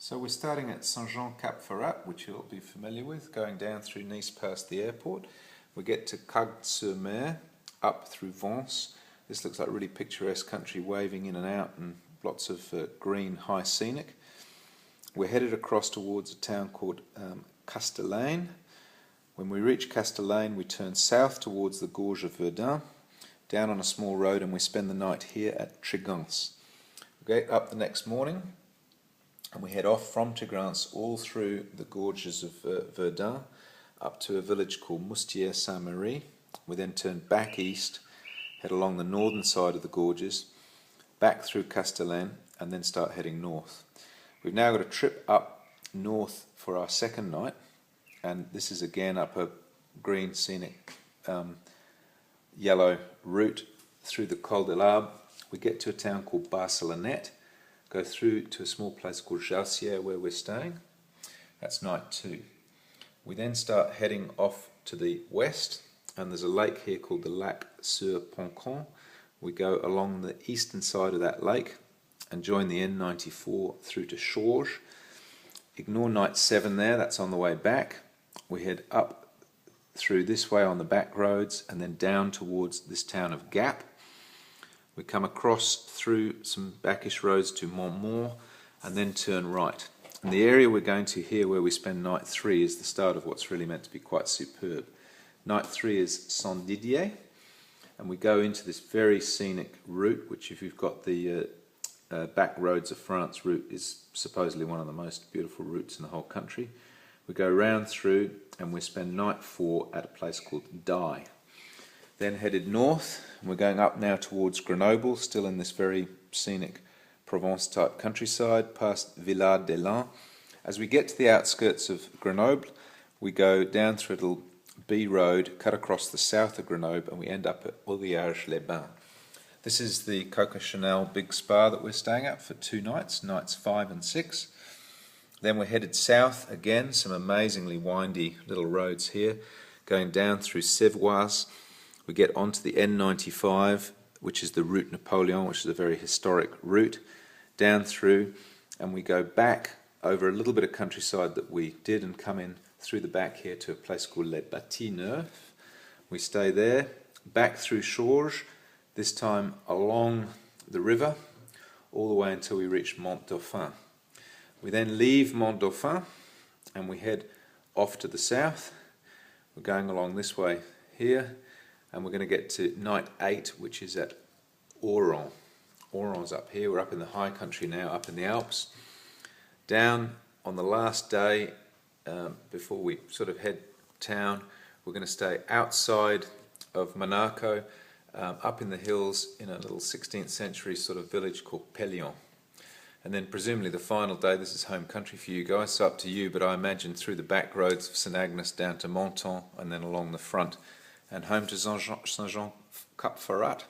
So we're starting at Saint-Jean-Cap-Ferrat, which you'll be familiar with, going down through Nice past the airport. We get to Cagnes-sur-Mer, up through Vence. This looks like really picturesque country, waving in and out, and lots of green, high scenic. We're headed across towards a town called Castellane. When we reach Castellane, we turn south towards the Gorge of Verdun, down on a small road, and we spend the night here at Trigance. We get up the next morning, and we head off from Trigance all through the gorges of Verdun, up to a village called Moustiers-Saint-Marie. We then turn back east, head along the northern side of the gorges, back through Castellane, and then start heading north. We've now got a trip up north for our second night, and this is again up a green, scenic, yellow route through the Col de l'Arbre. We get to a town called Barcelonnette, go through to a small place called Jalcières where we're staying. That's night 2. We then start heading off to the west, and there's a lake here called the Lac sur Poncon. We go along the eastern side of that lake and join the N94 through to Chorges. Ignore night 7 there, that's on the way back. We head up through this way on the back roads and then down towards this town of Gap. We come across through some backish roads to Montmort and then turn right. And the area we're going to here where we spend night 3 is the start of what's really meant to be quite superb. Night 3 is Saint-Didier, and we go into this very scenic route, which if you've got the back roads of France route is supposedly one of the most beautiful routes in the whole country. We go round through and we spend night 4 at a place called Die. Then headed north, and we're going up now towards Grenoble, still in this very scenic Provence-type countryside, past Villard-des-Lans. As we get to the outskirts of Grenoble, we go down through a little B road, cut across the south of Grenoble, and we end up at Aurillages-les-Bains. This is the Coco Chanel big spa that we're staying at for 2 nights, nights 5 and 6. Then we're headed south again, some amazingly windy little roads here, going down through Sévoise. We get onto the N95, which is the Route Napoleon, which is a very historic route, down through, and we go back over a little bit of countryside that we did and come in through the back here to a place called Les Bâtis-Neufs. We stay there, back through Chorges, this time along the river, all the way until we reach Mont Dauphin. We then leave Mont Dauphin and we head off to the south. We're going along this way here, and we're going to get to night 8, which is at Oran. Oran's up here, we're up in the high country now, up in the Alps. Down on the last day, before we sort of head town, we're going to stay outside of Monaco, up in the hills in a little 16th century sort of village called Pellion. And then presumably the final day, this is home country for you guys, so up to you, but I imagine through the back roads of St Agnes down to Menton and then along the front and home to Saint-Jean-Cap-Ferrat.